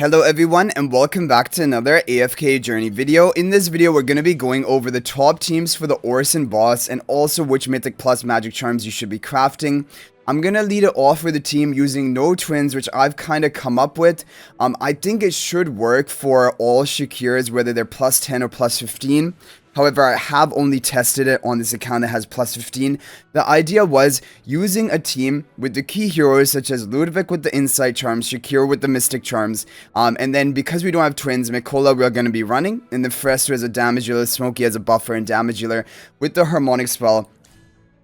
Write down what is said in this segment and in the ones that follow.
Hello everyone and welcome back to another AFK journey video. In this video we're going to be going over the top teams for the Orson boss and also which Mythic plus magic charms you should be crafting. I'm going to lead it off with a team using no twins, which I've kind of come up with. I think it should work for all Shakirs, whether they're plus 10 or plus 15. However, I have only tested it on this account that has plus 15. The idea was using a team with the key heroes such as Ludovic with the insight charms, Shakir with the mystic charms, and then because we don't have twins, Mikola we're going to be running, and the Frester as a damage dealer, Smokey as a buffer and damage dealer with the harmonic spell.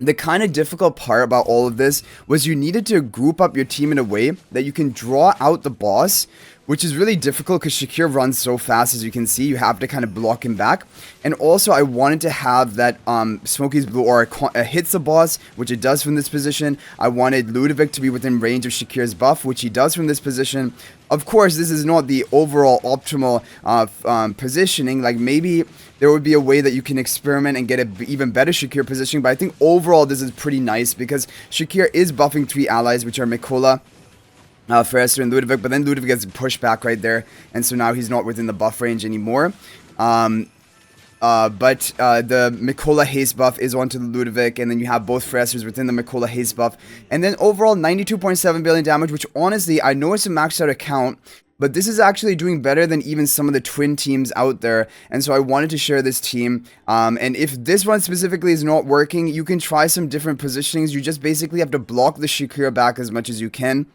The kind of difficult part about all of this was you needed to group up your team in a way that you can draw out the boss, which is really difficult because Shakir runs so fast. As you can see, you have to kind of block him back. And also I wanted to have that Smokey's blue aura hits the boss, which it does from this position. I wanted Ludovic to be within range of Shakir's buff, which he does from this position. Of course, this is not the overall optimal positioning. Like maybe there would be a way that you can experiment and get an even better Shakir positioning. But I think overall this is pretty nice because Shakir is buffing 3 allies, which are Mikola, Frester and Ludovic, but then Ludovic gets pushed back right there, and so now he's not within the buff range anymore. The Mikola haste buff is onto the Ludovic, and then you have both Fresters within the Mikola haste buff, and then overall 92.7 billion damage, which honestly, I know it's a maxed out account, but this is actually doing better than even some of the twin teams out there, and so I wanted to share this team. And if this one specifically is not working, you can try some different positionings. You just basically have to block the Shakir back as much as you can,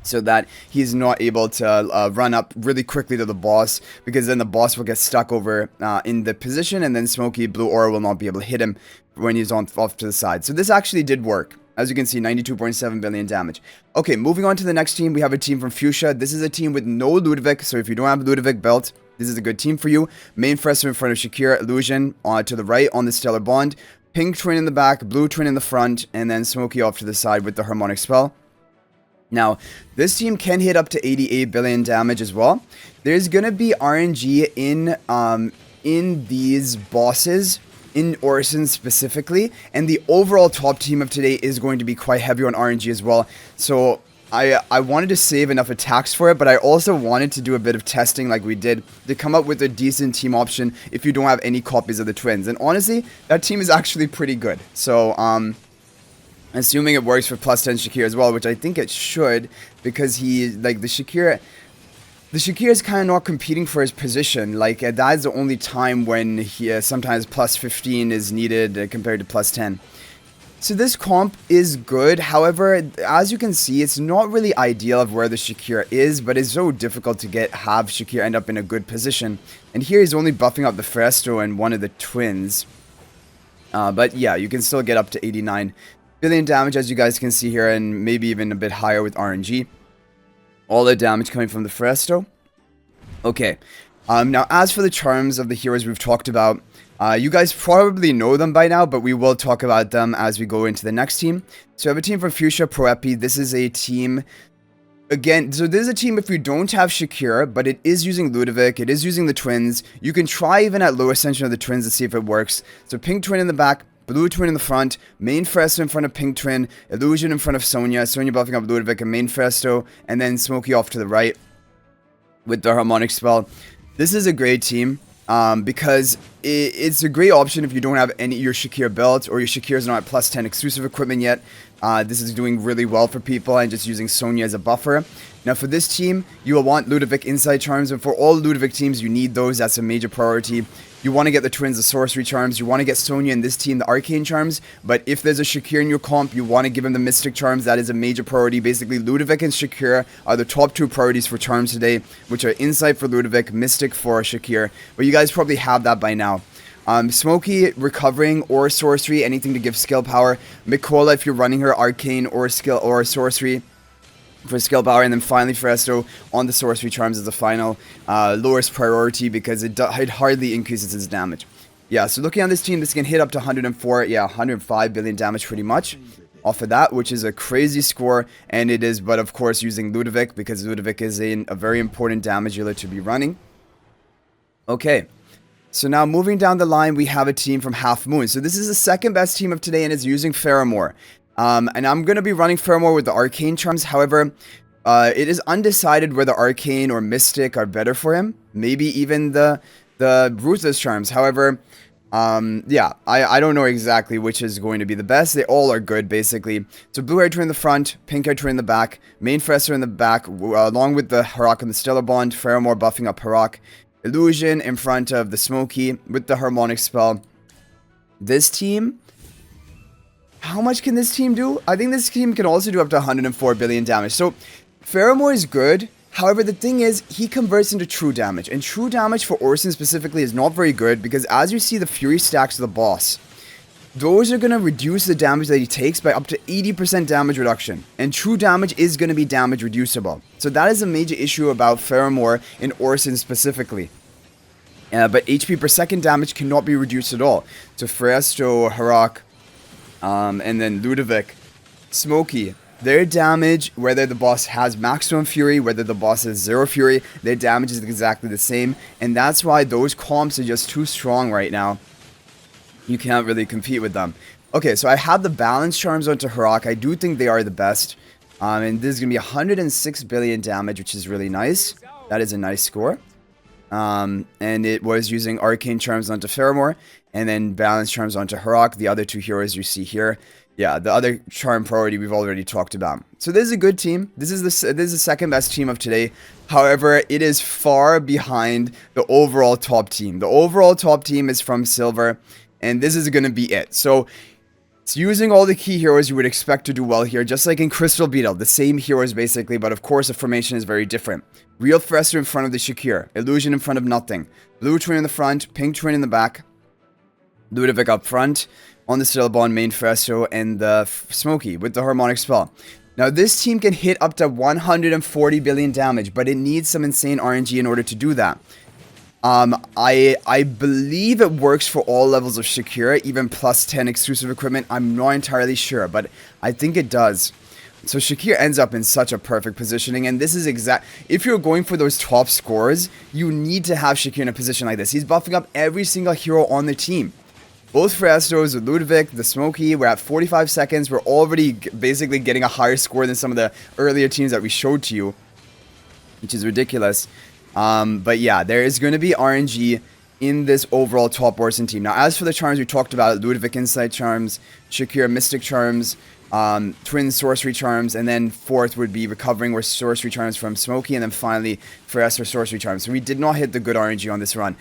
so that he's not able to run up really quickly to the boss, because then the boss will get stuck over in the position, and then Smokey Blue Aura will not be able to hit him when he's off to the side. So this actually did work. As you can see, 92.7 billion damage. Okay, moving on to the next team, we have a team from Fuchsia. This is a team with no Ludovic, so if you don't have Ludovic belt, this is a good team for you. Main Frester in front of Shakir, Illusion to the right on the Stellar Bond, Pink Twin in the back, Blue Twin in the front, and then Smokey off to the side with the Harmonic Spell. Now, this team can hit up to 88 billion damage as well. There's going to be RNG in these bosses, in Orson specifically, and the overall top team of today is going to be quite heavy on RNG as well. So I wanted to save enough attacks for it, but I also wanted to do a bit of testing like we did to come up with a decent team option if you don't have any copies of the twins. And honestly, that team is actually pretty good. So, assuming it works for plus 10 Shakir as well, which I think it should, because he, like, the Shakir is kind of not competing for his position. Like, that is the only time when he sometimes plus 15 is needed compared to plus 10. So this comp is good. However, as you can see, it's not really ideal of where the Shakir is, but it's so difficult to have Shakir end up in a good position. And here he's only buffing up the Fresto and one of the twins. But yeah, you can still get up to 89 billion damage, as you guys can see here, and maybe even a bit higher with RNG. All the damage coming from the Fresto. Okay, now as for the charms of the heroes we've talked about, you guys probably know them by now, but we will talk about them as we go into the next team. So we have a team from Fuchsia Pro Epi. This is a team, again, so this is a team if you don't have Shakir, but it is using Ludovic, it is using the twins. You can try even at low ascension of the twins to see if it works. So Pink Twin in the back, Blue Twin in the front, Main Fresto in front of Pink Twin, Illusion in front of Sonya, Sonya buffing up Ludovic and Main Fresto, and then Smokey off to the right with the Harmonic Spell. This is a great team because it's a great option if you don't have your Shakir belt, or your Shakir is not at plus 10 exclusive equipment yet. This is doing really well for people, and just using Sonya as a buffer. Now for this team, you will want Ludovic Insight Charms, and for all Ludovic teams, you need those. That's a major priority. You want to get the twins the sorcery charms, you want to get Sonya in this team the arcane charms, but if there's a Shakir in your comp, you want to give him the mystic charms. That is a major priority. Basically, Ludovic and Shakir are the top 2 priorities for charms today, which are insight for Ludovic, mystic for Shakir, but you guys probably have that by now. Smokey recovering or sorcery, anything to give skill power. Mikola if you're running her arcane or skill or sorcery for skill power, and then finally Fresto on the sorcery charms as the final lowest priority, because it hardly increases its damage. Yeah, so looking at this team, this can hit up to 104, yeah, 105 billion damage pretty much off of that, which is a crazy score, and it is, but of course using Ludovic, because Ludovic is a very important damage dealer to be running. Okay, so now moving down the line, we have a team from Half Moon. So this is the second best team of today, and it's using FARAMOR. And I'm going to be running FARAMOR with the Arcane Charms. However, It is undecided whether Arcane or Mystic are better for him. Maybe even the Ruthless Charms. However, yeah, I don't know exactly which is going to be the best. They all are good, basically. So blue hair twin in the front, pink hair twin in the back, main Fresser in the back, along with the Harak and the Stellar Bond, Faramor buffing up Harak, Illusion in front of the Smoky with the Harmonic spell. This team, how much can this team do? I think this team can also do up to 104 billion damage. So Faramor is good. However, the thing is, he converts into true damage. And true damage for Orson specifically is not very good because as you see the Fury stacks of the boss, those are going to reduce the damage that he takes by up to 80% damage reduction. And true damage is going to be damage reducible. So that is a major issue about Faramor in Orson specifically. But HP per second damage cannot be reduced at all. So Fresto, Harak, and then Ludovic, Smoky, their damage, whether the boss has maximum fury, whether the boss has 0 fury, their damage is exactly the same. And that's why those comps are just too strong right now. You can't really compete with them. Okay, so I have the balance charms onto Harak. I do think they are the best. And this is going to be 106 billion damage, which is really nice. That is a nice score. And it was using Arcane Charms onto Faramor, and then Balance Charms onto Harak, the other two heroes you see here. Yeah, the other charm priority we've already talked about. So this is a good team. This is the second best team of today. However, it is far behind the overall top team. The overall top team is from Silver, and this is going to be it. So it's using all the key heroes you would expect to do well here, just like in Crystal Beetle, the same heroes basically, but of course the formation is very different. Real Fresser in front of the Shakir, Illusion in front of nothing, Blue Twin in the front, Pink Twin in the back, Ludovic up front, on the Stellar Bond, main Fresco, and the Smoky with the Harmonic spell. Now this team can hit up to 140 billion damage, but it needs some insane RNG in order to do that. I believe it works for all levels of Shakira, even plus 10 exclusive equipment. I'm not entirely sure, but I think it does. So Shakir ends up in such a perfect positioning, and this is exact. If you're going for those top scores, you need to have Shakir in a position like this. He's buffing up every single hero on the team. Both Frestos, Ludovic, the Smoky, we're at 45 seconds. We're already basically getting a higher score than some of the earlier teams that we showed to you, which is ridiculous. But yeah, there is going to be RNG in this overall top Orson team. Now, as for the charms, we talked about Ludovic Insight Charms, Shakir Mystic Charms, Twin Sorcery Charms, and then fourth would be Recovering with Sorcery Charms from Smoky, and then finally Fresher Sorcery Charms. So we did not hit the good RNG on this run.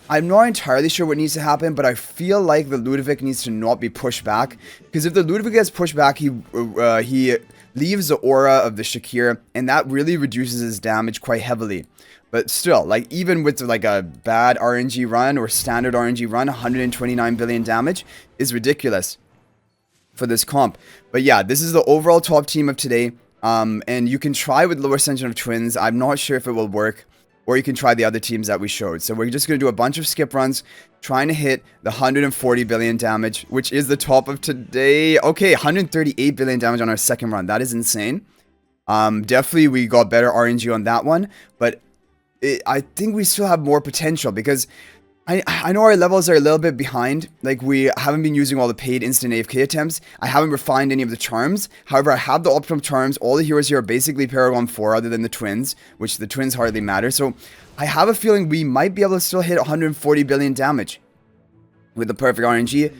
I'm not entirely sure what needs to happen, but I feel like the Ludovic needs to not be pushed back. Because if the Ludovic gets pushed back, he leaves the aura of the Shakir, and that really reduces his damage quite heavily. But still, like even with like a bad RNG run or standard RNG run, 129 billion damage is ridiculous for this comp. But yeah, this is the overall top team of today. And you can try with Lower Ascension of Twins. I'm not sure if it will work. Or you can try the other teams that we showed. So we're just going to do a bunch of skip runs, trying to hit the 140 billion damage, which is the top of today. Okay, 138 billion damage on our second run. That is insane. Definitely we got better RNG on that one. But I think we still have more potential because I know our levels are a little bit behind. Like, we haven't been using all the paid instant AFK attempts. I haven't refined any of the charms. However, I have the optimum charms. All the heroes here are basically Paragon 4 other than the twins, which the twins hardly matter. So I have a feeling we might be able to still hit 140 billion damage with the perfect RNG.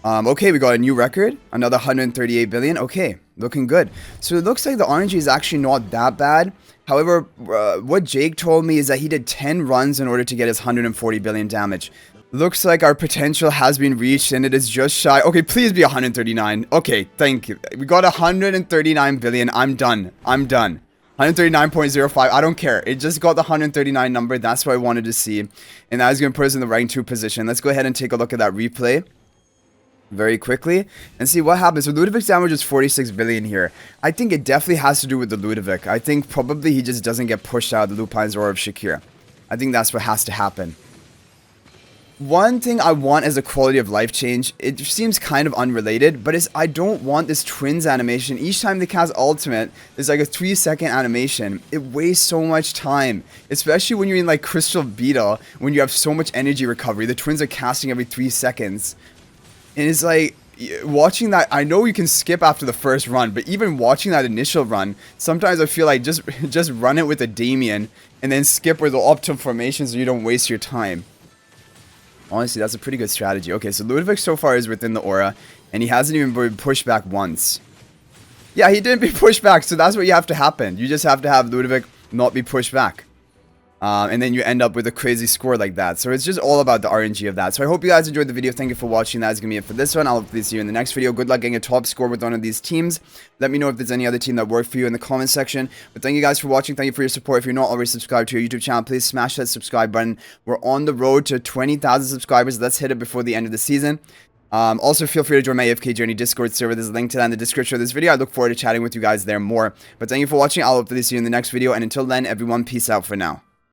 Okay, we got a new record. Another 138 billion. Okay, looking good. So it looks like the RNG is actually not that bad. However, what Jake told me is that he did 10 runs in order to get his 140 billion damage. Looks like our potential has been reached and it is just shy. Okay, please be 139. Okay, thank you. We got 139 billion. I'm done. I'm done. 139.05. I don't care. It just got the 139 number. That's what I wanted to see. And that is going to put us in the rank 2 position. Let's go ahead and take a look at that replay very quickly and see what happens. So Ludovic's damage is 46 billion here. I think it definitely has to do with the Ludovic. I think probably he just doesn't get pushed out of the Lupine's Aura of Shakir. I think that's what has to happen. One thing I want as a quality of life change, it seems kind of unrelated, but I don't want this twins animation. Each time they cast ultimate, there's like a 3-second animation. It wastes so much time, especially when you're in like Crystal Beetle, when you have so much energy recovery. The twins are casting every 3 seconds. And it's like, watching that, I know you can skip after the first run, but even watching that initial run, sometimes I feel like just run it with a Damien and then skip with the optimal formation so you don't waste your time. Honestly, that's a pretty good strategy. Okay, so Ludovic so far is within the aura, and he hasn't even been pushed back once. Yeah, he didn't be pushed back, so that's what you have to happen. You just have to have Ludovic not be pushed back. And then you end up with a crazy score like that. So it's just all about the RNG of that. So I hope you guys enjoyed the video. Thank you for watching. That's going to be it for this one. I'll hopefully see you in the next video. Good luck getting a top score with one of these teams. Let me know if there's any other team that worked for you in the comment section. But thank you guys for watching. Thank you for your support. If you're not already subscribed to our YouTube channel, please smash that subscribe button. We're on the road to 20,000 subscribers. Let's hit it before the end of the season. Also, feel free to join my AFK Journey Discord server. There's a link to that in the description of this video. I look forward to chatting with you guys there more. But thank you for watching. I'll hopefully see you in the next video. And until then, everyone, peace out for now.